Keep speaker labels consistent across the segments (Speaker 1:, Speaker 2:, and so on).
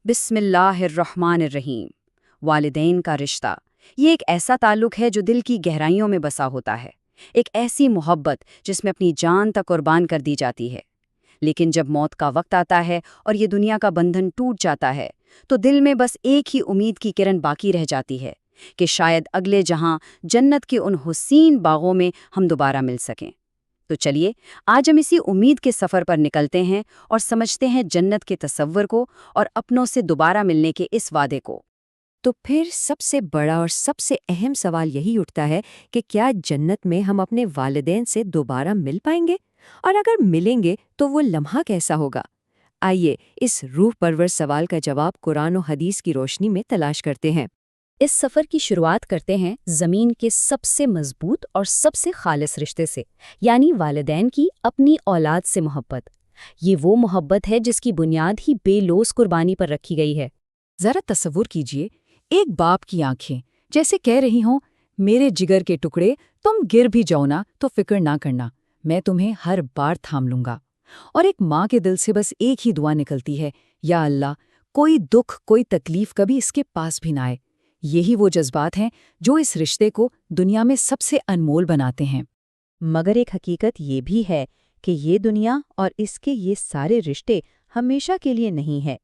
Speaker 1: بسم اللہ الرحمن الرحیم۔ والدین کا رشتہ یہ ایک ایسا تعلق ہے جو دل کی گہرائیوں میں بسا ہوتا ہے، ایک ایسی محبت جس میں اپنی جان تک قربان کر دی جاتی ہے۔ لیکن جب موت کا وقت آتا ہے اور یہ دنیا کا بندھن ٹوٹ جاتا ہے تو دل میں بس ایک ہی امید کی کرن باقی رہ جاتی ہے کہ شاید اگلے جہاں جنت کے ان حسین باغوں میں ہم دوبارہ مل سکیں۔ تو چلیے آج ہم اسی امید کے سفر پر نکلتے ہیں اور سمجھتے ہیں جنت کے تصور کو اور اپنوں سے دوبارہ ملنے کے اس وعدے کو۔
Speaker 2: تو پھر سب سے بڑا اور سب سے اہم سوال یہی اٹھتا ہے کہ کیا جنت میں ہم اپنے والدین سے دوبارہ مل پائیں گے؟ اور اگر ملیں گے تو وہ لمحہ کیسا ہوگا؟ آئیے اس روح پرور سوال کا جواب قرآن و حدیث کی روشنی میں تلاش کرتے ہیں۔
Speaker 1: اس سفر کی شروعات کرتے ہیں زمین کے سب سے مضبوط اور سب سے خالص رشتے سے، یعنی والدین کی اپنی اولاد سے محبت۔ یہ وہ محبت ہے جس کی بنیاد ہی بے لوث قربانی پر رکھی گئی ہے۔
Speaker 3: ذرا تصور کیجئے، ایک باپ کی آنکھیں جیسے کہہ رہی ہوں، میرے جگر کے ٹکڑے، تم گر بھی جاؤ نا تو فکر نہ کرنا، میں تمہیں ہر بار تھام لوں گا۔ اور ایک ماں کے دل سے بس ایک ہی دعا نکلتی ہے، یا اللہ، کوئی دکھ کوئی تکلیف کبھی اس کے پاس بھی نہ آئے۔ یہی وہ جذبات ہیں جو اس رشتے کو دنیا میں سب سے انمول بناتے ہیں۔
Speaker 2: مگر ایک حقیقت یہ بھی ہے کہ یہ دنیا اور اس کے یہ سارے رشتے ہمیشہ کے لیے نہیں ہے۔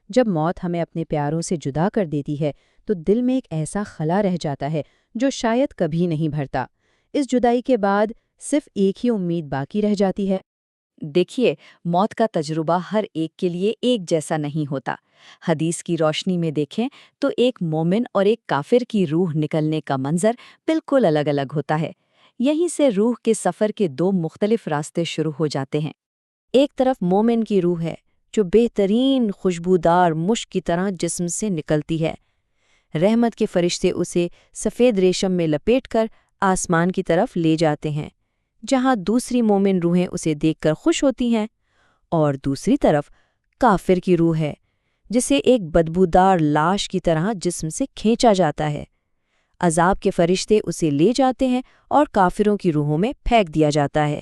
Speaker 2: جب موت ہمیں اپنے پیاروں سے جدا کر دیتی ہے تو دل میں ایک ایسا خلا رہ جاتا ہے جو شاید کبھی نہیں بھرتا۔ اس جدائی کے بعد صرف ایک ہی امید باقی رہ جاتی ہے۔
Speaker 1: دیکھیے، موت کا تجربہ ہر ایک کے لیے ایک جیسا نہیں ہوتا۔ حدیث کی روشنی میں دیکھیں تو ایک مومن اور ایک کافر کی روح نکلنے کا منظر بالکل الگ الگ ہوتا ہے۔ یہیں سے روح کے سفر کے دو مختلف راستے شروع ہو جاتے ہیں۔ ایک طرف مومن کی روح ہے جو بہترین خوشبودار مشک کی طرح جسم سے نکلتی ہے۔ رحمت کے فرشتے اسے سفید ریشم میں لپیٹ کر آسمان کی طرف لے جاتے ہیں، جہاں دوسری مومن روحیں اسے دیکھ کر خوش ہوتی ہیں۔ اور دوسری طرف کافر کی روح ہے جسے ایک بدبودار لاش کی طرح جسم سے کھینچا جاتا ہے۔ عذاب کے فرشتے اسے لے جاتے ہیں اور کافروں کی روحوں میں پھینک دیا جاتا ہے۔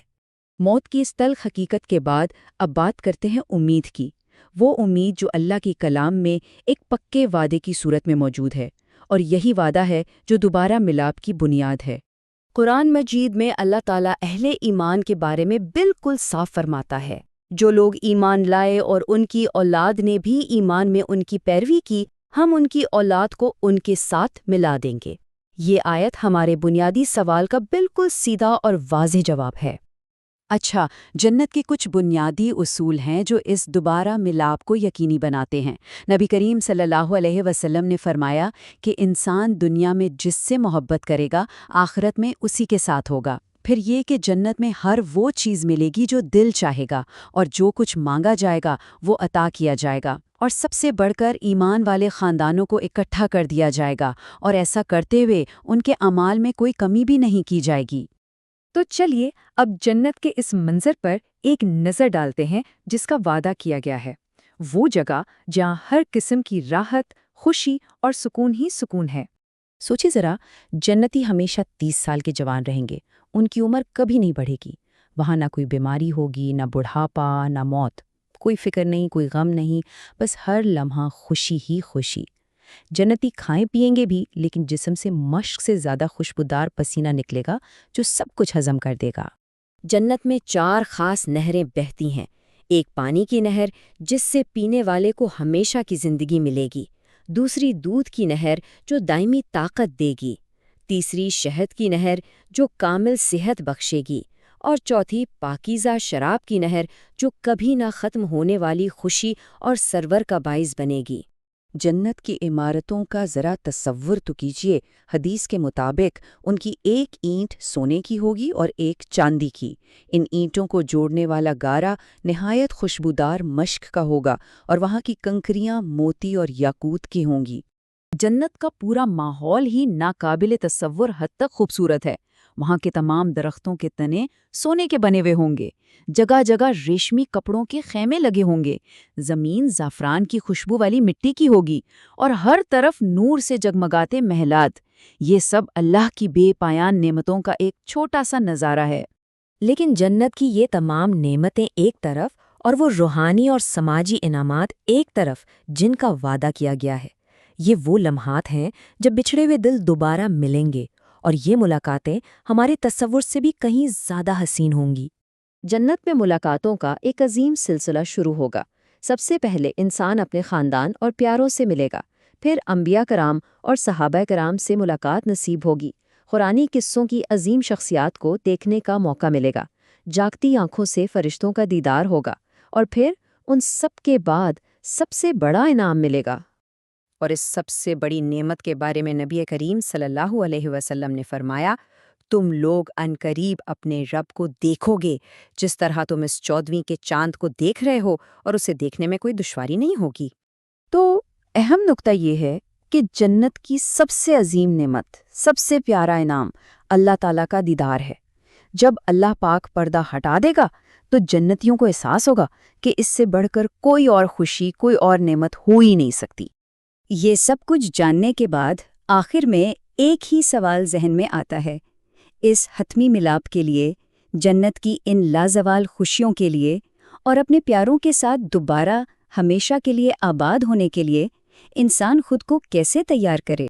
Speaker 3: موت کی اس تلخ حقیقت کے بعد اب بات کرتے ہیں امید کی، وہ امید جو اللہ کی کلام میں ایک پکے وعدے کی صورت میں موجود ہے، اور یہی وعدہ ہے جو دوبارہ ملاپ کی بنیاد ہے۔
Speaker 1: قرآن مجید میں اللہ تعالیٰ اہل ایمان کے بارے میں بالکل صاف فرماتا ہے، جو لوگ ایمان لائے اور ان کی اولاد نے بھی ایمان میں ان کی پیروی کی، ہم ان کی اولاد کو ان کے ساتھ ملا دیں گے۔ یہ آیت ہمارے بنیادی سوال کا بالکل سیدھا اور واضح جواب ہے۔
Speaker 3: اچھا، جنت کے کچھ بنیادی اصول ہیں جو اس دوبارہ ملاپ کو یقینی بناتے ہیں۔ نبی کریم صلی اللہ علیہ وسلم نے فرمایا کہ انسان دنیا میں جس سے محبت کرے گا، آخرت میں اسی کے ساتھ ہوگا۔ پھر یہ کہ جنت میں ہر وہ چیز ملے گی جو دل چاہے گا، اور جو کچھ مانگا جائے گا وہ عطا کیا جائے گا، اور سب سے بڑھ کر ایمان والے خاندانوں کو اکٹھا کر دیا جائے گا، اور ایسا کرتے ہوئے ان کے اعمال میں کوئی کمی بھی نہیں کی جائے گی۔
Speaker 2: تو چلیے اب جنت کے اس منظر پر ایک نظر ڈالتے ہیں جس کا وعدہ کیا گیا ہے، وہ جگہ جہاں ہر قسم کی راحت، خوشی اور سکون ہی سکون ہے۔ سوچے ذرا، جنتی ہمیشہ 30 سال کے جوان رہیں گے، ان کی عمر کبھی نہیں بڑھے گی۔ وہاں نہ کوئی بیماری ہوگی، نہ بڑھاپا، نہ موت، کوئی فکر نہیں، کوئی غم نہیں، بس ہر لمحہ خوشی ہی خوشی۔ جنتی کھائیں پیئیں گے بھی، لیکن جسم سے مشق سے زیادہ خوشبودار پسینہ نکلے گا جو سب کچھ ہضم کر دے گا۔
Speaker 1: جنت میں 4 خاص نہریں بہتی ہیں۔ ایک پانی کی نہر جس سے پینے والے کو ہمیشہ کی زندگی ملے گی، دوسری دودھ کی نہر جو دائمی طاقت دے گی، تیسری شہد کی نہر جو کامل صحت بخشے گی، اور چوتھی پاکیزہ شراب کی نہر جو کبھی نہ ختم ہونے والی خوشی اور سرور کا باعث بنے گی۔
Speaker 3: جنت کی عمارتوں کا ذرا تصور تو کیجئے۔ حدیث کے مطابق ان کی ایک اینٹ سونے کی ہوگی اور ایک چاندی کی۔ ان اینٹوں کو جوڑنے والا گارا نہایت خوشبودار مشک کا ہوگا، اور وہاں کی کنکریاں موتی اور یاقوت کی ہوں گی۔ جنت کا پورا ماحول ہی ناقابل تصور حد تک خوبصورت ہے۔ وہاں کے تمام درختوں کے تنے سونے کے بنے ہوئے ہوں گے، جگہ جگہ ریشمی کپڑوں کے خیمے لگے ہوں گے، زمین زعفران کی خوشبو والی مٹی کی ہوگی، اور ہر طرف نور سے جگمگاتے محلات۔ یہ سب اللہ کی بے پایان نعمتوں کا ایک چھوٹا سا نظارہ ہے۔
Speaker 2: لیکن جنت کی یہ تمام نعمتیں ایک طرف اور وہ روحانی اور سماجی انعامات ایک طرف جن کا وعدہ کیا گیا ہے۔ یہ وہ لمحات ہیں جب بچھڑے ہوئے دل دوبارہ ملیں گے، اور یہ ملاقاتیں ہمارے تصور سے بھی کہیں زیادہ حسین ہوں گی۔
Speaker 1: جنت میں ملاقاتوں کا ایک عظیم سلسلہ شروع ہوگا۔ سب سے پہلے انسان اپنے خاندان اور پیاروں سے ملے گا، پھر انبیاء کرام اور صحابہ کرام سے ملاقات نصیب ہوگی، قرآنی قصوں کی عظیم شخصیات کو دیکھنے کا موقع ملے گا، جاگتی آنکھوں سے فرشتوں کا دیدار ہوگا، اور پھر ان سب کے بعد سب سے بڑا انعام ملے گا۔
Speaker 2: اور اس سب سے بڑی نعمت کے بارے میں نبی کریم صلی اللہ علیہ وسلم نے فرمایا، تم لوگ عنقریب اپنے رب کو دیکھو گے جس طرح تم اس 14ویں کے چاند کو دیکھ رہے ہو، اور اسے دیکھنے میں کوئی دشواری نہیں ہوگی۔
Speaker 3: تو اہم نقطہ یہ ہے کہ جنت کی سب سے عظیم نعمت، سب سے پیارا انعام اللہ تعالیٰ کا دیدار ہے۔ جب اللہ پاک پردہ ہٹا دے گا تو جنتیوں کو احساس ہوگا کہ اس سے بڑھ کر کوئی اور خوشی، کوئی اور نعمت ہو ہی نہیں سکتی۔ یہ سب کچھ جاننے کے بعد آخر میں ایک ہی سوال ذہن میں آتا ہے، اس حتمی ملاپ کے لیے، جنت کی ان لازوال خوشیوں کے لیے، اور اپنے پیاروں کے ساتھ دوبارہ ہمیشہ کے لیے آباد ہونے کے لیے انسان خود کو کیسے تیار کرے؟